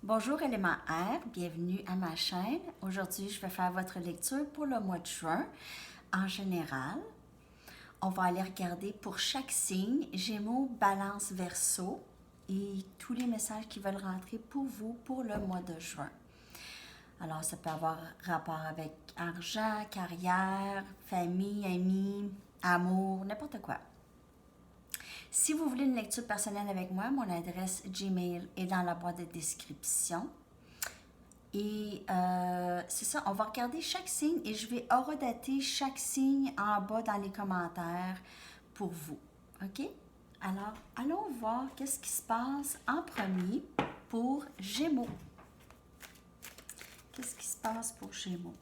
Bonjour élément R, bienvenue à ma chaîne. Aujourd'hui, je vais faire votre lecture pour le mois de juin. En général, on va aller regarder pour chaque signe, Gémeaux, Balance, Verseau et tous les messages qui veulent rentrer pour vous pour le mois de juin. Alors, ça peut avoir rapport avec argent, carrière, famille, amis, amour, n'importe quoi. Si vous voulez une lecture personnelle avec moi, mon adresse Gmail est dans la boîte de description. Et c'est ça, on va regarder chaque signe et je vais horodater chaque signe en bas dans les commentaires pour vous. OK? Alors, allons voir qu'est-ce qui se passe en premier pour Gémeaux. Qu'est-ce qui se passe pour Gémeaux?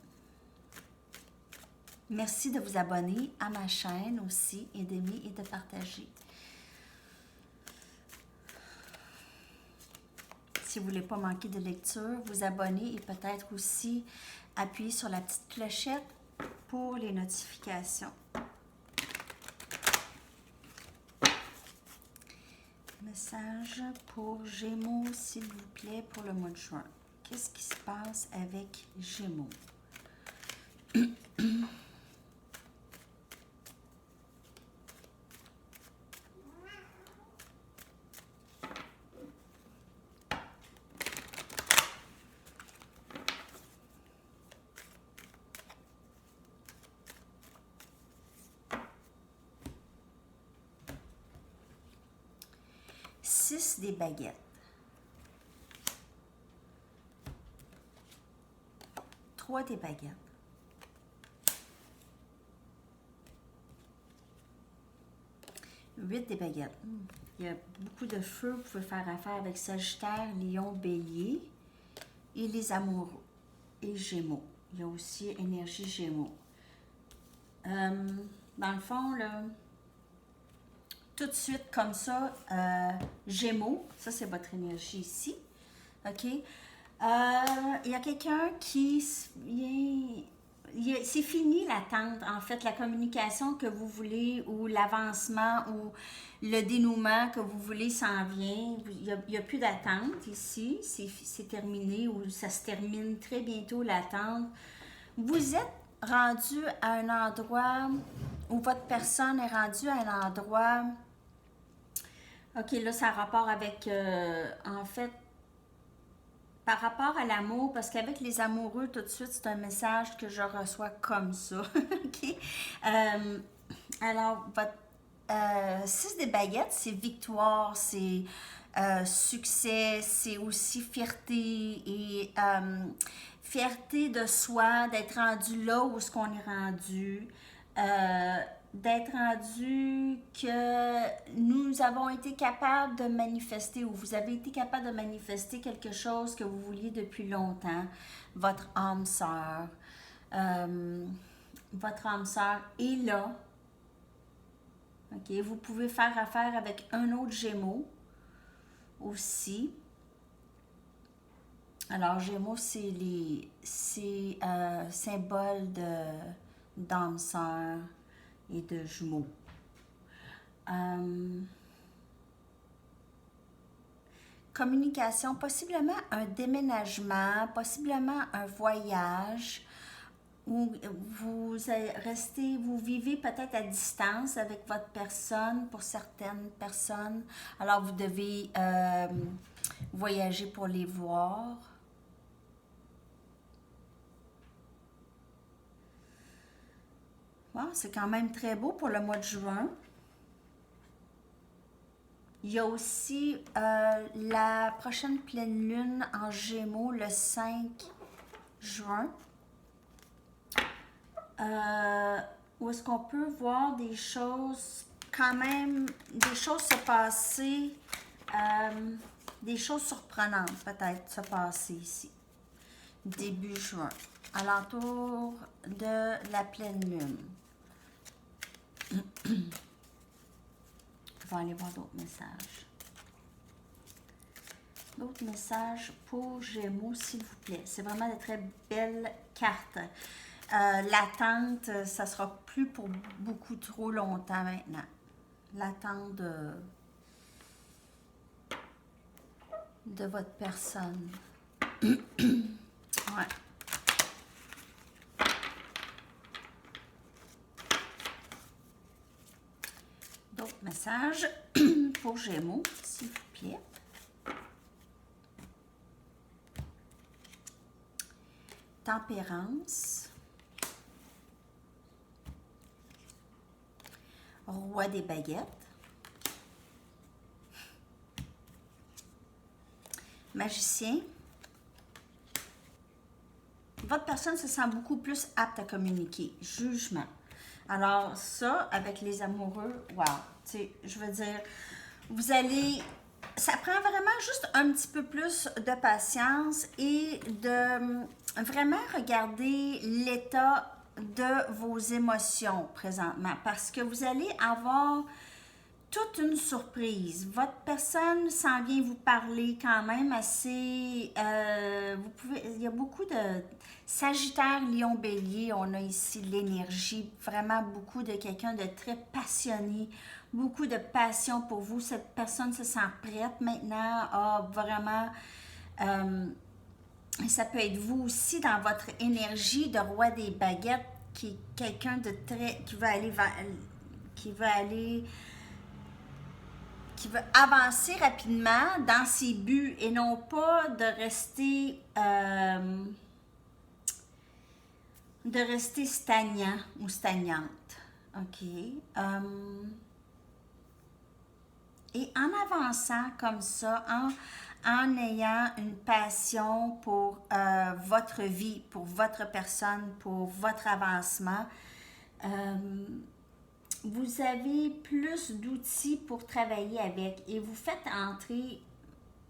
Merci de vous abonner à ma chaîne aussi et d'aimer et de partager. Si vous ne voulez pas manquer de lecture, vous abonner et peut-être aussi appuyer sur la petite clochette pour les notifications. Message pour Gémeaux, s'il vous plaît, pour le mois de juin. Qu'est-ce qui se passe avec Gémeaux? Six des baguettes. 3 des baguettes. 8 des baguettes. Il y a beaucoup de feu. Vous pouvez faire affaire avec Sagittaire, Lion, Bélier et les amoureux et Gémeaux. Il y a aussi énergie Gémeaux. Dans le fond, là, tout de suite comme ça, Gémeaux, ça c'est votre énergie ici. OK? Il y a quelqu'un qui... c'est fini l'attente, en fait, la communication que vous voulez ou l'avancement ou le dénouement que vous voulez s'en vient. Il n'y a plus d'attente ici, c'est terminé ou ça se termine très bientôt l'attente. Vous êtes rendu à un endroit où votre personne est rendue à un endroit... OK, là, ça a rapport avec, en fait, par rapport à l'amour, parce qu'avec les amoureux, tout de suite, c'est un message que je reçois comme ça. OK? Alors, votre 6 des baguettes, c'est victoire, c'est succès, c'est aussi fierté et fierté de soi, d'être rendu là où est-ce qu'on est rendu. D'être rendu que nous avons été capables de manifester ou vous avez été capable de manifester quelque chose que vous vouliez depuis longtemps, votre âme sœur. Votre âme sœur est là. OK, vous pouvez faire affaire avec un autre Gémeaux aussi. Alors, Gémeaux, c'est symbole d'âme sœur et de jumeaux. Communication, possiblement un déménagement, possiblement un voyage où vous restez, vous vivez peut-être à distance avec votre personne pour certaines personnes. Alors, vous devez voyager pour les voir. Wow, c'est quand même très beau pour le mois de juin. Il y a aussi la prochaine pleine lune en Gémeaux le 5 juin. Où est-ce qu'on peut voir des choses, quand même, des choses se passer, des choses surprenantes peut-être se passer ici. Début juin, alentour de la pleine lune. On va aller voir d'autres messages. D'autres messages pour Gémeaux, s'il vous plaît. C'est vraiment de très belles cartes. L'attente, ça sera plus pour beaucoup trop longtemps maintenant. L'attente de votre personne. Ouais. D'autres messages pour Gémeaux, s'il vous plaît. Tempérance. Roi des baguettes. Magicien. Votre personne se sent beaucoup plus apte à communiquer. Jugement. Alors ça, avec les amoureux, wow. Tu sais, je veux dire, vous allez... Ça prend vraiment juste un petit peu plus de patience et de vraiment regarder l'état de vos émotions présentement. Parce que vous allez avoir toute une surprise. Votre personne s'en vient vous parler quand même assez... il y a beaucoup de Sagittaire, Lion, Bélier. On a ici l'énergie, vraiment beaucoup de quelqu'un de très passionné, beaucoup de passion pour vous. Cette personne se sent prête maintenant à vraiment... ça peut être vous aussi dans votre énergie de roi des baguettes, qui est quelqu'un de très... qui veut avancer rapidement dans ses buts et non pas de rester stagnant ou stagnante. OK. Et en avançant comme ça, en ayant une passion pour votre vie, pour votre personne, pour votre avancement, vous avez plus d'outils pour travailler avec et vous faites entrer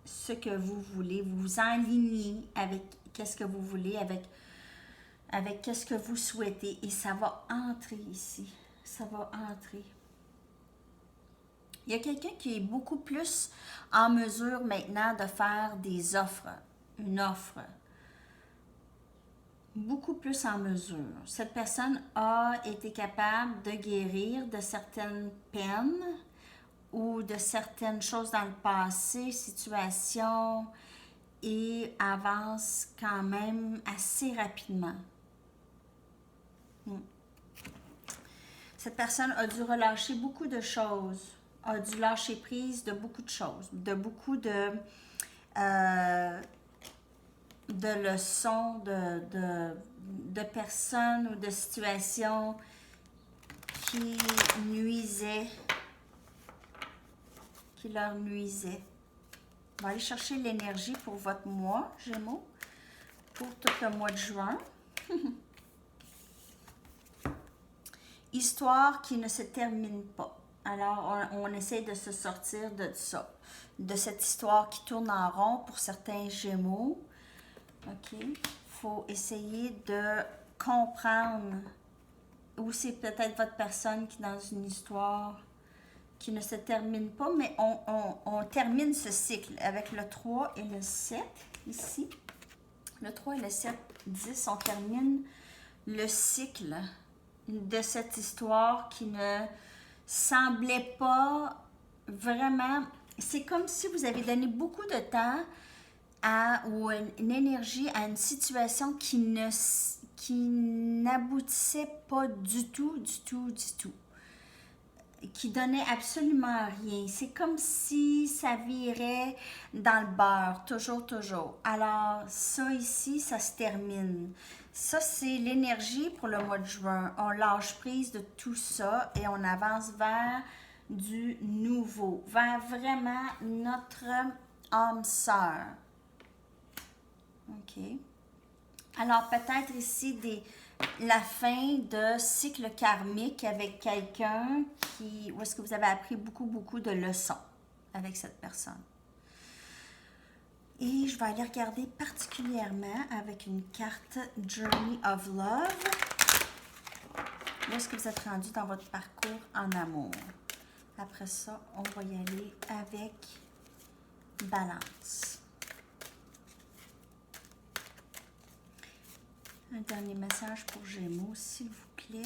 ce que vous voulez, vous vous alignez avec qu'est-ce que vous voulez, avec qu'est-ce que vous souhaitez et ça va entrer ici, ça va entrer. Il y a quelqu'un qui est beaucoup plus en mesure maintenant de faire des offres, une offre. Beaucoup plus en mesure. Cette personne a été capable de guérir de certaines peines ou de certaines choses dans le passé, situations, et avance quand même assez rapidement. Cette personne a dû relâcher beaucoup de choses, a dû lâcher prise de beaucoup de choses, de beaucoup de leçons, de personnes ou de situations qui nuisaient, qui leur nuisaient. On va aller chercher l'énergie pour votre mois, Gémeaux, pour tout le mois de juin. Histoire qui ne se termine pas. Alors, on essaie de se sortir de ça, de cette histoire qui tourne en rond pour certains Gémeaux. OK? Il faut essayer de comprendre où c'est peut-être votre personne qui est dans une histoire qui ne se termine pas, mais on termine ce cycle avec le 3 et le 7 ici. Le 3 et le 7, 10, on termine le cycle de cette histoire qui ne semblait pas vraiment... C'est comme si vous avez donné beaucoup de temps ou une énergie à une situation qui n'aboutissait pas du tout, qui donnait absolument rien. C'est comme si ça virait dans le beurre, toujours. Alors, ça ici, ça se termine. Ça, c'est l'énergie pour le mois de juin. On lâche prise de tout ça et on avance vers du nouveau, vers vraiment notre âme sœur. OK. Alors, peut-être ici la fin de cycle karmique avec quelqu'un où est-ce que vous avez appris beaucoup de leçons avec cette personne. Et je vais aller regarder particulièrement avec une carte Journey of Love. Où est-ce que vous êtes rendu dans votre parcours en amour? Après ça, on va y aller avec Balance. Un dernier message pour Gémeaux, s'il vous plaît.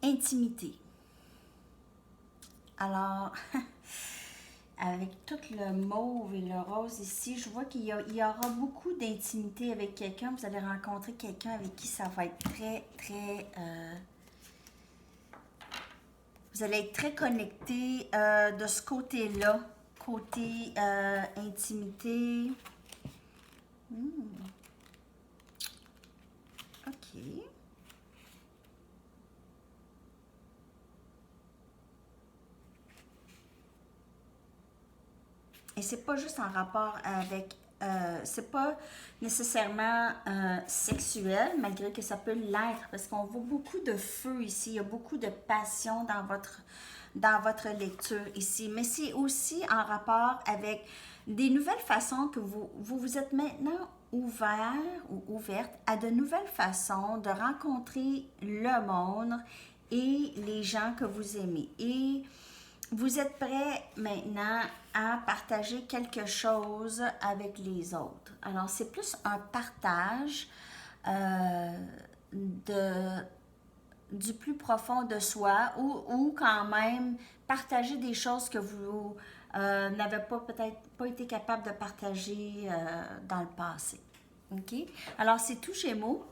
Intimité. Alors, avec tout le mauve et le rose ici, je vois qu'il y aura beaucoup d'intimité avec quelqu'un. Vous allez rencontrer quelqu'un avec qui ça va être très, très... vous allez être très connecté de ce côté-là, côté intimité. OK. Et c'est pas juste en rapport avec, c'est pas nécessairement sexuel, malgré que ça peut l'être, parce qu'on voit beaucoup de feu ici, il y a beaucoup de passion dans votre lecture ici, mais c'est aussi en rapport avec des nouvelles façons que vous êtes maintenant ouvert ou ouverte à de nouvelles façons de rencontrer le monde et les gens que vous aimez. Et vous êtes prêt maintenant à partager quelque chose avec les autres. Alors, c'est plus un partage de, du plus profond de soi ou quand même partager des choses que vous n'avez pas peut-être pas été capable de partager dans le passé. OK? Alors, c'est tout, Gémeaux.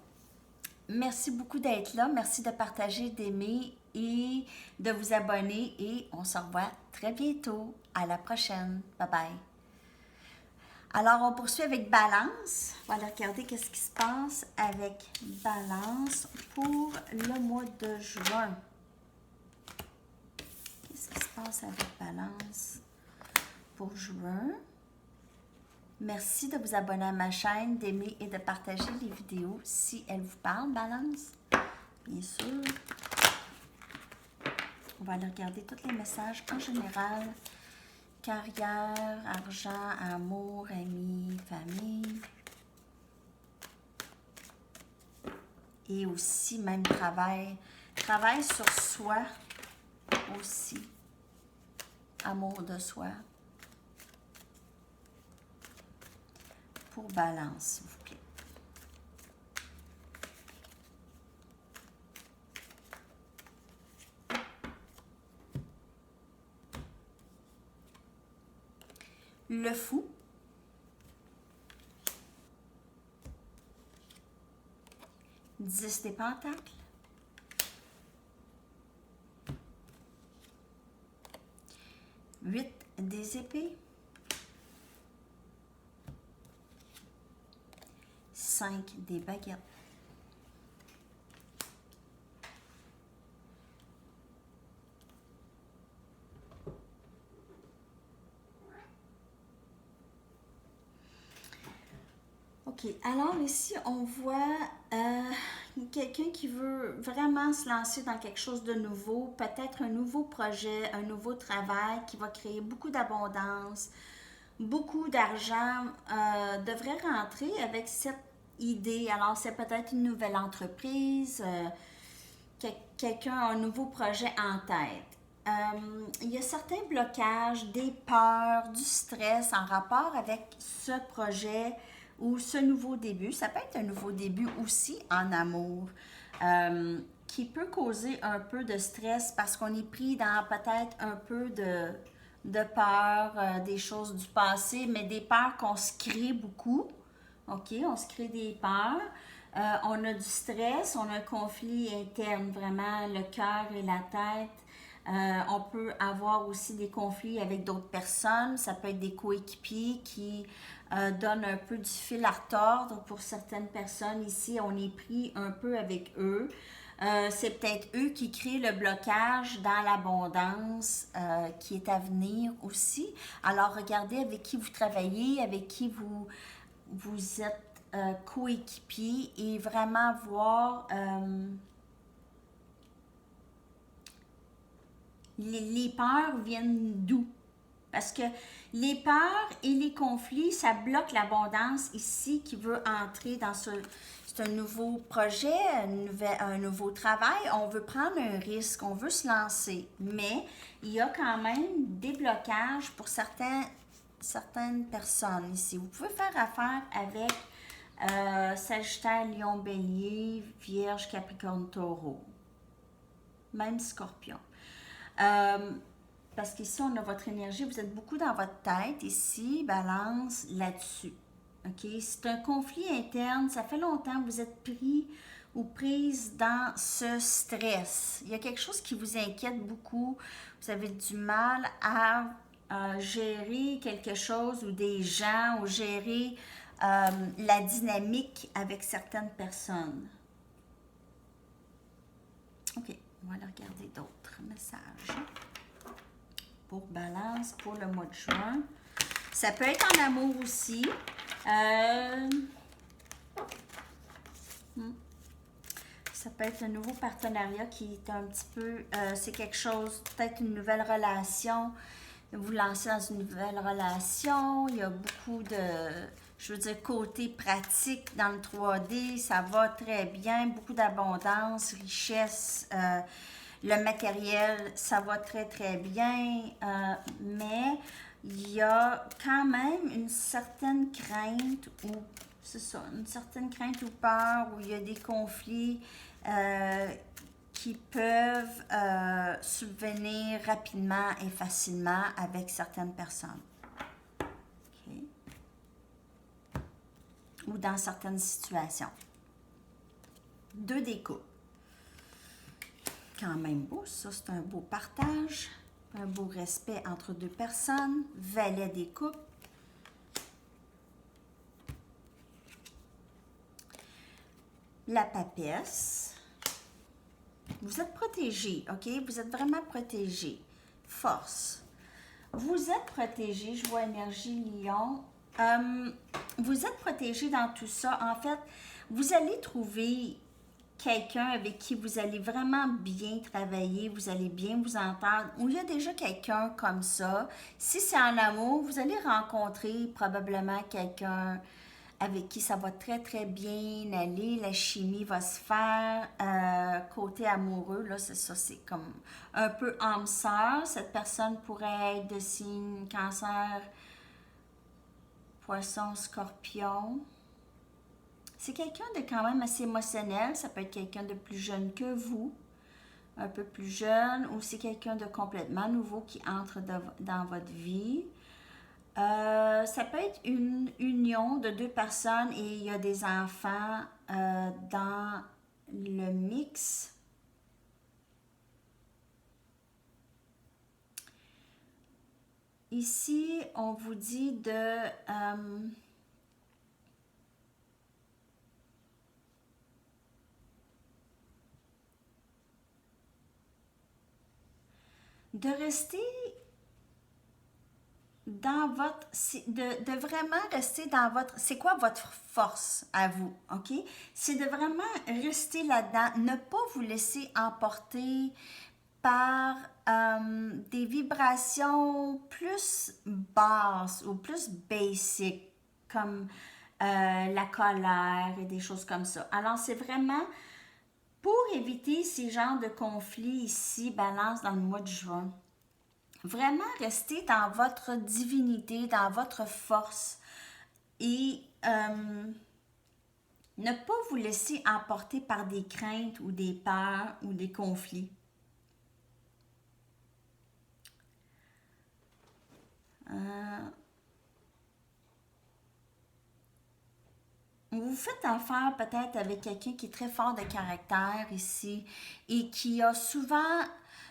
Merci beaucoup d'être là. Merci de partager, d'aimer et de vous abonner. Et on se revoit très bientôt. À la prochaine. Bye bye. Alors, on poursuit avec Balance. On va aller regarder qu'est-ce qui se passe avec Balance pour le mois de juin. Qu'est-ce qui se passe avec Balance pour juin? Merci de vous abonner à ma chaîne, d'aimer et de partager les vidéos si elles vous parlent, Balance. Bien sûr. On va aller regarder tous les messages en général. Carrière, argent, amour, amis, famille. Et aussi même travail. Travail sur soi aussi. Amour de soi. Pour Balance, s'il vous plaît. Le Fou. Dix des Pentacles. Huit des Épées. 5 des Baguettes. OK, alors ici, on voit quelqu'un qui veut vraiment se lancer dans quelque chose de nouveau, peut-être un nouveau projet, un nouveau travail qui va créer beaucoup d'abondance, beaucoup d'argent, devrait rentrer avec cette idée. Alors, c'est peut-être une nouvelle entreprise, quelqu'un a un nouveau projet en tête. Il y a certains blocages, des peurs, du stress en rapport avec ce projet ou ce nouveau début. Ça peut être un nouveau début aussi en amour qui peut causer un peu de stress parce qu'on est pris dans peut-être un peu de peur, des choses du passé, mais des peurs qu'on se crée beaucoup. OK, on se crée des peurs. On a du stress, on a un conflit interne, vraiment le cœur et la tête. On peut avoir aussi des conflits avec d'autres personnes. Ça peut être des coéquipiers qui donnent un peu du fil à retordre pour certaines personnes. Ici, on est pris un peu avec eux. C'est peut-être eux qui créent le blocage dans l'abondance qui est à venir aussi. Alors, regardez avec qui vous travaillez, avec qui vous êtes coéquipier et vraiment voir les peurs viennent d'où. Parce que les peurs et les conflits, ça bloque l'abondance ici qui veut entrer dans c'est un nouveau projet, un nouveau travail. On veut prendre un risque, on veut se lancer. Mais il y a quand même des blocages pour certaines personnes ici. Vous pouvez faire affaire avec Sagittaire, Lion, Bélier, Vierge, Capricorne, Taureau. Même Scorpion. parce qu'ici, on a votre énergie, vous êtes beaucoup dans votre tête. Ici, balance là-dessus. OK? C'est un conflit interne. Ça fait longtemps que vous êtes pris ou prise dans ce stress. Il y a quelque chose qui vous inquiète beaucoup. Vous avez du mal à gérer quelque chose ou des gens ou gérer la dynamique avec certaines personnes. OK, on va aller regarder d'autres messages. Pour Balance, pour le mois de juin. Ça peut être en amour aussi. Ça peut être un nouveau partenariat qui est un petit peu... c'est quelque chose, peut-être une nouvelle relation. Vous lancez dans une nouvelle relation. Il y a beaucoup de... Je veux dire, côté pratique dans le 3D, ça va très bien. Beaucoup d'abondance, richesse. Le matériel, ça va très, très bien. Mais il y a quand même une certaine crainte ou... C'est ça, une certaine crainte ou peur où il y a des conflits qui peuvent subvenir rapidement et facilement avec certaines personnes. Okay. Ou dans certaines situations. 2 des coupes. Quand même beau, ça c'est un beau partage, un beau respect entre 2 personnes. Valet des coupes. La papesse. Vous êtes protégé, OK? Vous êtes vraiment protégé. Force. Vous êtes protégé, je vois énergie lion. Vous êtes protégé dans tout ça. En fait, vous allez trouver quelqu'un avec qui vous allez vraiment bien travailler, vous allez bien vous entendre, ou il y a déjà quelqu'un comme ça. Si c'est en amour, vous allez rencontrer probablement quelqu'un avec qui ça va très, très bien aller. La chimie va se faire. Côté amoureux, là, c'est ça, c'est comme un peu âme sœur. Cette personne pourrait être de signe cancer, poisson, scorpion. C'est quelqu'un de quand même assez émotionnel. Ça peut être quelqu'un de plus jeune que vous, un peu plus jeune, ou c'est quelqu'un de complètement nouveau qui entre dans votre vie. Ça peut être une union de 2 personnes et il y a des enfants dans le mix. Ici, on vous dit de rester dans votre, de vraiment rester dans votre, c'est quoi votre force à vous, OK? C'est de vraiment rester là-dedans, ne pas vous laisser emporter par des vibrations plus basses ou plus basic, comme la colère et des choses comme ça. Alors, c'est vraiment pour éviter ces genres de conflits ici, Balance, dans le mois de juin. Vraiment rester dans votre divinité, dans votre force et ne pas vous laisser emporter par des craintes ou des peurs ou des conflits. Vous faites affaire peut-être avec quelqu'un qui est très fort de caractère ici et qui a souvent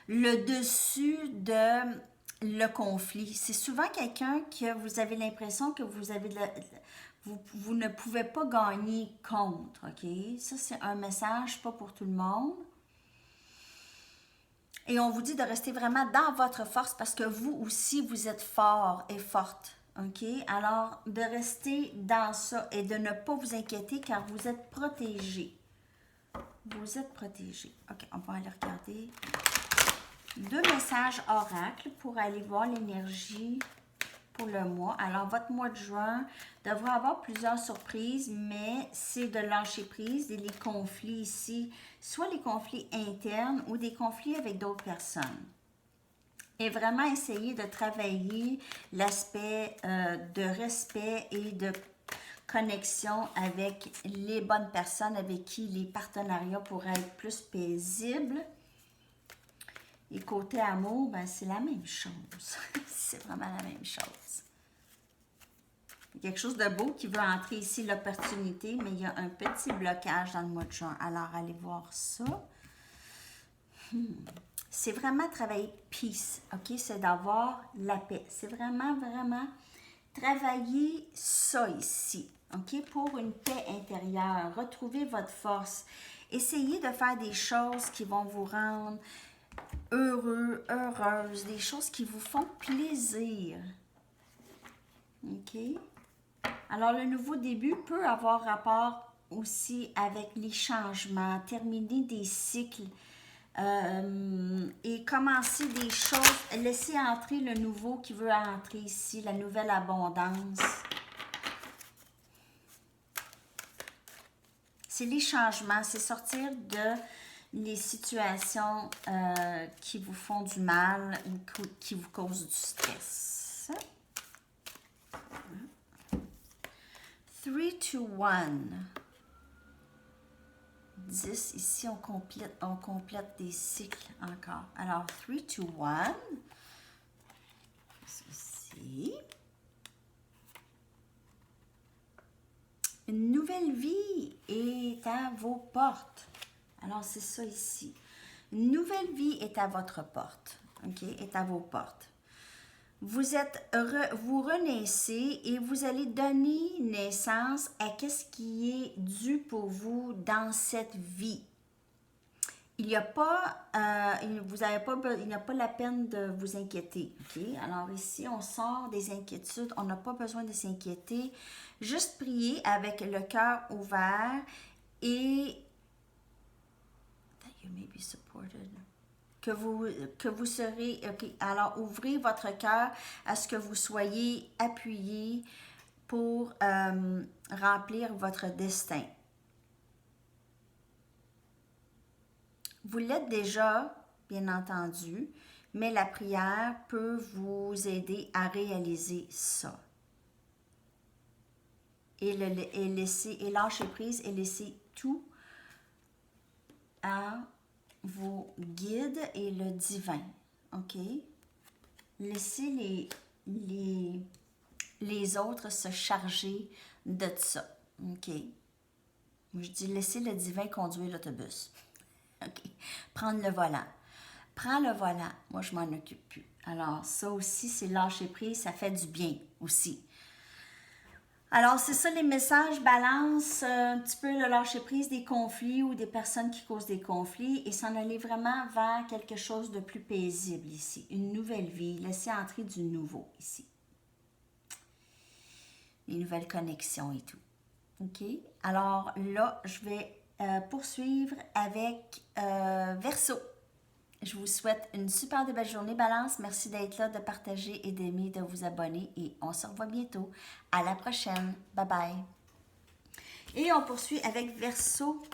le dessus de le conflit. C'est souvent quelqu'un que vous avez l'impression que vous avez vous ne pouvez pas gagner contre, OK? Ça, c'est un message pas pour tout le monde. Et on vous dit de rester vraiment dans votre force parce que vous aussi, vous êtes fort et forte. OK? Alors, de rester dans ça et de ne pas vous inquiéter car vous êtes protégé. Vous êtes protégé. OK, on va aller regarder 2 messages oracles pour aller voir l'énergie pour le mois. Alors, votre mois de juin devrait avoir plusieurs surprises, mais c'est de lâcher prise et les conflits ici, soit les conflits internes ou des conflits avec d'autres personnes. Et vraiment essayer de travailler l'aspect de respect et de connexion avec les bonnes personnes avec qui les partenariats pourraient être plus paisibles. Et côté amour, ben, c'est la même chose. C'est vraiment la même chose. Il y a quelque chose de beau qui veut entrer ici, l'opportunité, mais il y a un petit blocage dans le mois de juin. Alors, allez voir ça. C'est vraiment travailler peace, ok? C'est d'avoir la paix. C'est vraiment, vraiment travailler ça ici, ok? Pour une paix intérieure. Retrouver votre force. Essayez de faire des choses qui vont vous rendre heureux, heureuse, des choses qui vous font plaisir. OK? Alors, le nouveau début peut avoir rapport aussi avec les changements, terminer des cycles et commencer des choses, laisser entrer le nouveau qui veut entrer ici, la nouvelle abondance. C'est les changements, c'est sortir de les situations qui vous font du mal ou qui vous causent du stress. 3, 2, 1. 10, ici on complète des cycles encore. Alors, 3, 2, 1. Ceci. Une nouvelle vie est à vos portes. Alors, c'est ça ici. Une nouvelle vie est à votre porte. OK? Est à vos portes. Vous renaissez et vous allez donner naissance à ce qui est dû pour vous dans cette vie. Il n'y a pas, il n'y a pas la peine de vous inquiéter. Okay? Alors ici, on sort des inquiétudes. On n'a pas besoin de s'inquiéter. Juste prier avec le cœur ouvert et that you may be supported. Que vous serez, okay. Alors ouvrez votre cœur à ce que vous soyez appuyé pour remplir votre destin. Vous l'êtes déjà, bien entendu, mais la prière peut vous aider à réaliser ça. Et lâcher prise et laisser tout à vos guides et le divin. OK? Laissez les autres se charger de ça. OK? Je dis laissez le divin conduire l'autobus. OK. Prendre le volant. Prends le volant. Moi, je m'en occupe plus. Alors, ça aussi, c'est lâcher prise. Ça fait du bien aussi. Alors, c'est ça les messages. Balance un petit peu le lâcher prise des conflits ou des personnes qui causent des conflits et s'en aller vraiment vers quelque chose de plus paisible ici. Une nouvelle vie. Laisser entrer du nouveau ici. Les nouvelles connexions et tout. OK? Alors là, je vais poursuivre avec Verseau. Je vous souhaite une super belle journée, Balance. Merci d'être là, de partager et d'aimer, de vous abonner. Et on se revoit bientôt. À la prochaine. Bye bye. Et on poursuit avec Verseau.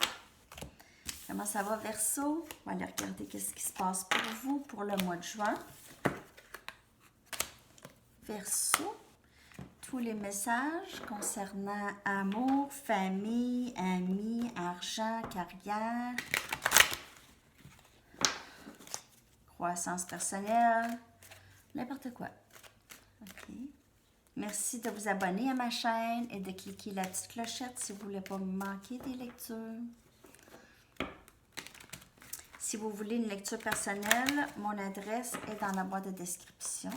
Comment ça va, Verseau? On va aller regarder qu'est-ce qui se passe pour vous pour le mois de juin. Verseau. Tous les messages concernant amour, famille, amis, argent, carrière, croissance personnelle, n'importe quoi. OK. Merci de vous abonner à ma chaîne et de cliquer la petite clochette si vous ne voulez pas manquer des lectures. Si vous voulez une lecture personnelle, mon adresse est dans la boîte de description.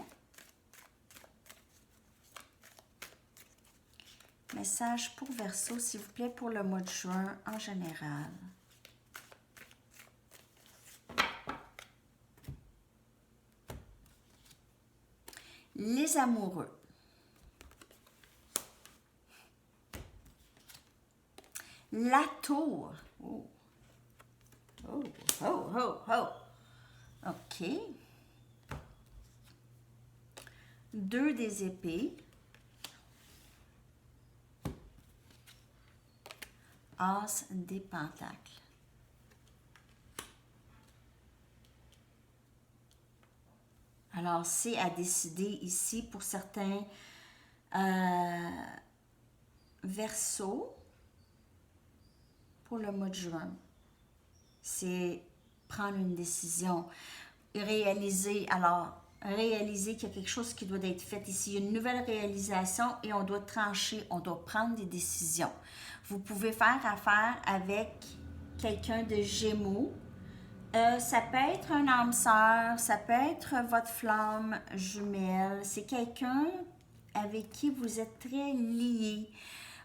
Message pour Verseau, s'il vous plaît, pour le mois de juin en général. Les amoureux. La tour. Oh. Oh, oh, oh, oh. OK. 2 des épées. As des pentacles. Alors, c'est à décider ici pour certains Verseaux pour le mois de juin. C'est prendre une décision. réaliser. Alors, réaliser qu'il y a quelque chose qui doit être fait ici. Il y a une nouvelle réalisation et on doit trancher, on doit prendre des décisions. Vous pouvez faire affaire avec quelqu'un de Gémeaux. Ça peut être un âme sœur, ça peut être votre flamme jumelle. C'est quelqu'un avec qui vous êtes très lié.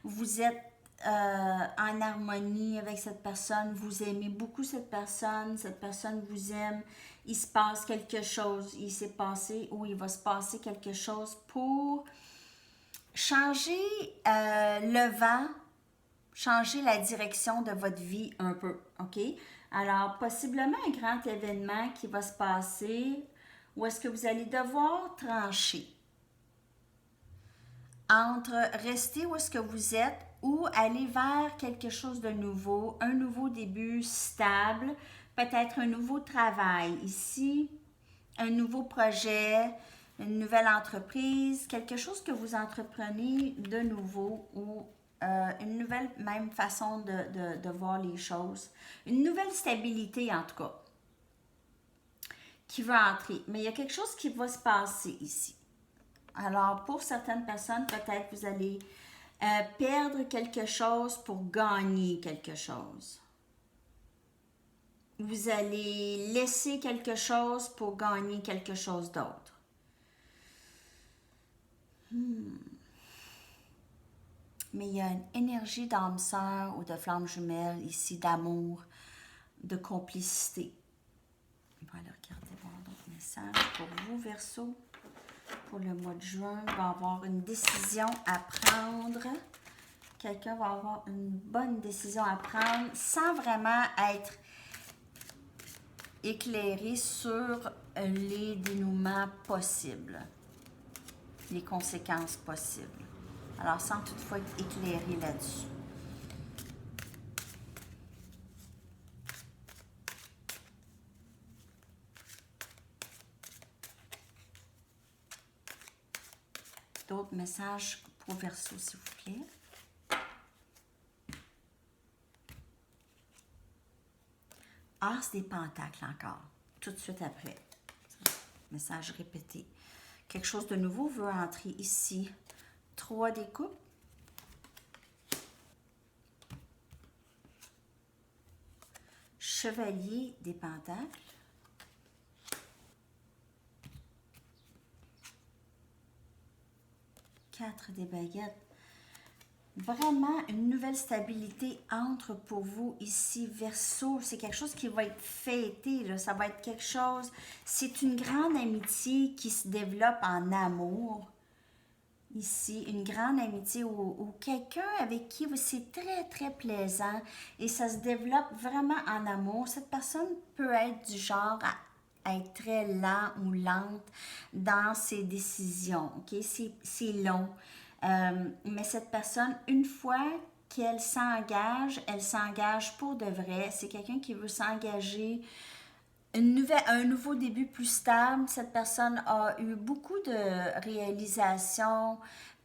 Vous êtes en harmonie avec cette personne. Vous aimez beaucoup cette personne vous aime. Il se passe quelque chose. Il s'est passé ou il va se passer quelque chose pour changer le vent, changer la direction de votre vie un peu, OK? Alors, possiblement un grand événement qui va se passer où est-ce que vous allez devoir trancher entre rester où est-ce que vous êtes ou aller vers quelque chose de nouveau, un nouveau début stable, peut-être un nouveau travail ici, un nouveau projet, une nouvelle entreprise, quelque chose que vous entreprenez de nouveau ou une nouvelle même façon de voir les choses. Une nouvelle stabilité en tout cas qui va entrer. Mais il y a quelque chose qui va se passer ici. Alors pour certaines personnes, peut-être vous allez perdre quelque chose pour gagner quelque chose. Vous allez laisser quelque chose pour gagner quelque chose d'autre. Mais il y a une énergie d'âme sœur ou de flamme jumelle ici, d'amour, de complicité. On va aller regarder voir d'autres messages pour vous, Verseau. Pour le mois de juin, il va y avoir une décision à prendre. Quelqu'un va avoir une bonne décision à prendre sans vraiment être éclairé sur les dénouements possibles, les conséquences possibles. Alors, sans toutefois être éclairé là-dessus. D'autres messages pour Verseau, s'il vous plaît. As des pentacles encore, tout de suite après. Message répété. Quelque chose de nouveau veut entrer ici. 3 des coupes. Chevalier des pentacles. 4 des baguettes. Vraiment une nouvelle stabilité entre pour vous ici, Verseau. C'est quelque chose qui va être fêté, là. Ça va être quelque chose... C'est une grande amitié qui se développe en amour. Ici, une grande amitié ou quelqu'un avec qui c'est très, très plaisant et ça se développe vraiment en amour. Cette personne peut être du genre à être très lent ou lente dans ses décisions, OK? C'est long. Mais cette personne, une fois qu'elle s'engage, elle s'engage pour de vrai. C'est quelqu'un qui veut s'engager un nouveau début plus stable. Cette personne a eu beaucoup de réalisations.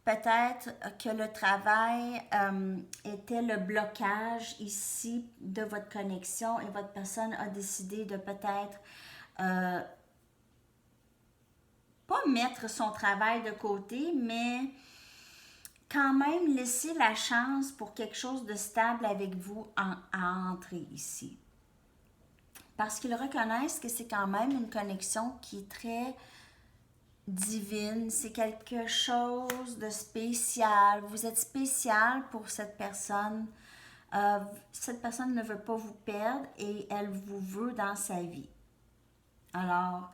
Peut-être que le travail était le blocage ici de votre connexion et votre personne a décidé de peut-être pas mettre son travail de côté, mais quand même laisser la chance pour quelque chose de stable avec vous à entrer ici. Parce qu'ils reconnaissent que c'est quand même une connexion qui est très divine. C'est quelque chose de spécial. Vous êtes spécial pour cette personne. Cette personne ne veut pas vous perdre et elle vous veut dans sa vie. Alors,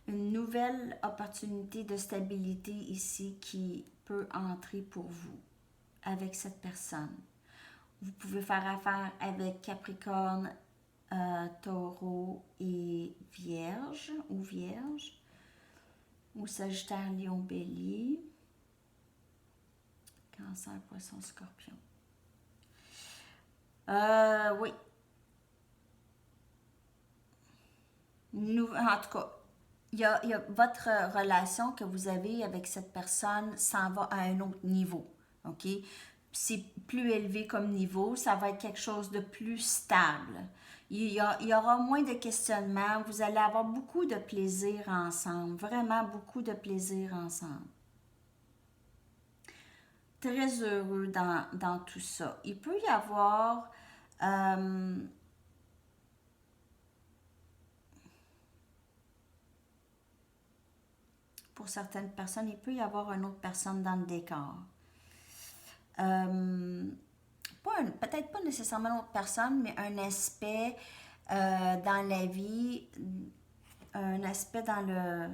une nouvelle opportunité de stabilité ici qui peut entrer pour vous avec cette personne. Vous pouvez faire affaire avec Capricorne, Taureau et Vierge ou Sagittaire, Lion, Bélier, Cancer, Poisson, Scorpion. Oui. En tout cas, il y a votre relation que vous avez avec cette personne s'en va à un autre niveau, OK? C'est plus élevé comme niveau, ça va être quelque chose de plus stable. Il y aura moins de questionnements. Vous allez avoir beaucoup de plaisir ensemble. Vraiment beaucoup de plaisir ensemble. Très heureux dans tout ça. Il peut y avoir... pour certaines personnes, il peut y avoir une autre personne dans le décor. Peut-être pas nécessairement une autre personne, mais un aspect dans la vie, un aspect dans le...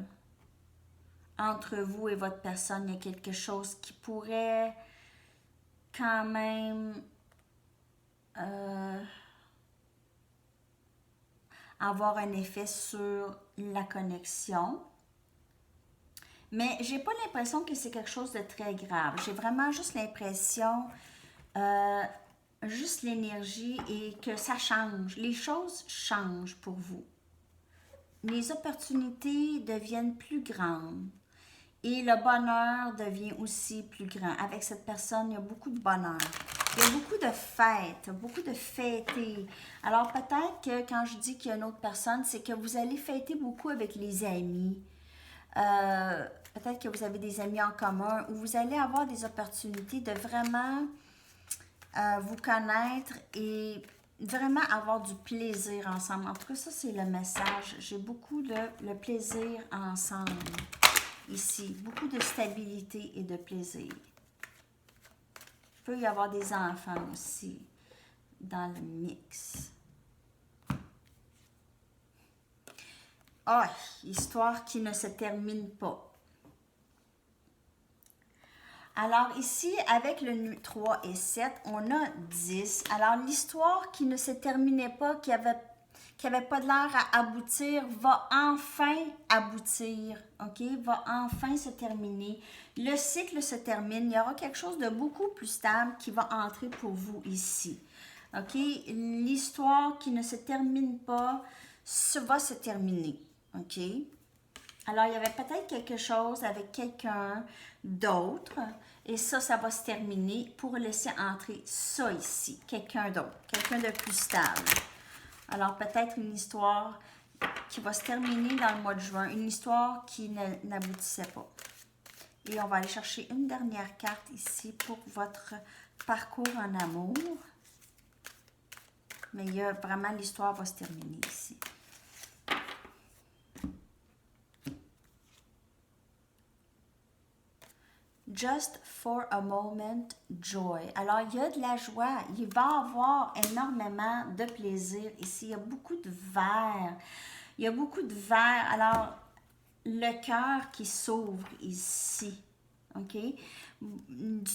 Entre vous et votre personne, il y a quelque chose qui pourrait quand même avoir un effet sur la connexion. Mais j'ai pas l'impression que c'est quelque chose de très grave. J'ai vraiment juste l'impression, juste l'énergie et que ça change. Les choses changent pour vous. Les opportunités deviennent plus grandes. Et le bonheur devient aussi plus grand. Avec cette personne, il y a beaucoup de bonheur. Il y a beaucoup de fêtes, beaucoup de fêter. Alors peut-être que quand je dis qu'il y a une autre personne, c'est que vous allez fêter beaucoup avec les amis. Peut-être que vous avez des amis en commun ou vous allez avoir des opportunités de vraiment vous connaître et vraiment avoir du plaisir ensemble. En tout cas, ça, c'est le message. J'ai beaucoup de le plaisir ensemble ici. Beaucoup de stabilité et de plaisir. Il peut y avoir des enfants aussi dans le mix. Ah, histoire qui ne se termine pas. Alors ici, avec le 3 et 7, on a 10. Alors l'histoire qui ne se terminait pas, qui avait pas de l'air à aboutir, va enfin aboutir, ok? Va enfin se terminer. Le cycle se termine. Il y aura quelque chose de beaucoup plus stable qui va entrer pour vous ici, ok? L'histoire qui ne se termine pas va se terminer, ok? Alors, il y avait peut-être quelque chose avec quelqu'un d'autre. Et ça va se terminer pour laisser entrer ça ici. Quelqu'un d'autre. Quelqu'un de plus stable. Alors, peut-être une histoire qui va se terminer dans le mois de juin. Une histoire qui n'aboutissait pas. Et on va aller chercher une dernière carte ici pour votre parcours en amour. Mais il y a vraiment, l'histoire va se terminer ici. Just for a moment, joy. Alors, il y a de la joie. Il va y avoir énormément de plaisir ici. Il y a beaucoup de verre. Il y a beaucoup de verre. Alors, le cœur qui s'ouvre ici. OK?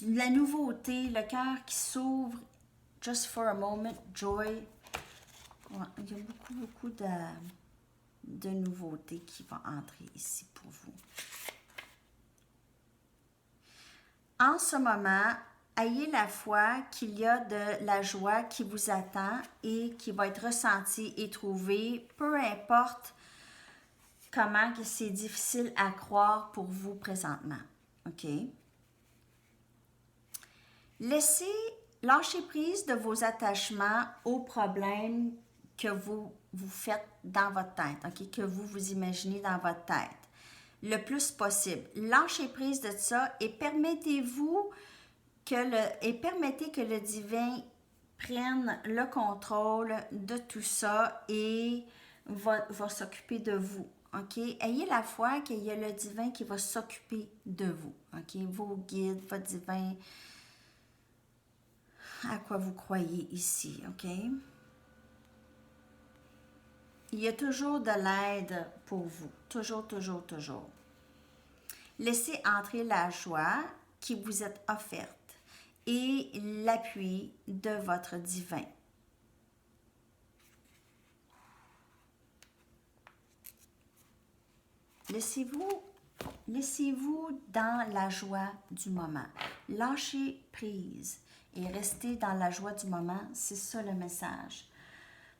La nouveauté, le cœur qui s'ouvre. Just for a moment, joy. Ouais, il y a beaucoup de nouveautés qui vont entrer ici pour vous. En ce moment, ayez la foi qu'il y a de la joie qui vous attend et qui va être ressentie et trouvée, peu importe comment que c'est difficile à croire pour vous présentement. OK? Lâchez prise de vos attachements aux problèmes que vous faites dans votre tête, OK? Que vous imaginez dans votre tête. Le plus possible. Lâchez prise de ça et permettez que le divin prenne le contrôle de tout ça et va s'occuper de vous. OK? Ayez la foi qu'il y a le divin qui va s'occuper de vous. OK? Vos guides, votre divin, à quoi vous croyez ici. OK? Il y a toujours de l'aide pour vous. Toujours, toujours, toujours. Laissez entrer la joie qui vous est offerte et l'appui de votre divin. Laissez-vous dans la joie du moment. Lâchez prise et restez dans la joie du moment. C'est ça le message.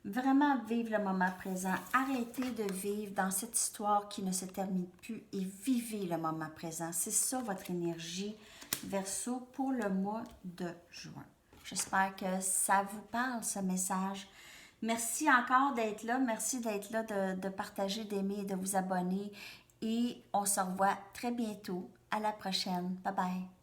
Vraiment vivre le moment présent. Arrêtez de vivre dans cette histoire qui ne se termine plus et vivez le moment présent. C'est ça votre énergie Verseau pour le mois de juin. J'espère que ça vous parle, ce message. Merci encore d'être là. Merci d'être là, de partager, d'aimer et de vous abonner. Et on se revoit très bientôt. À la prochaine. Bye bye.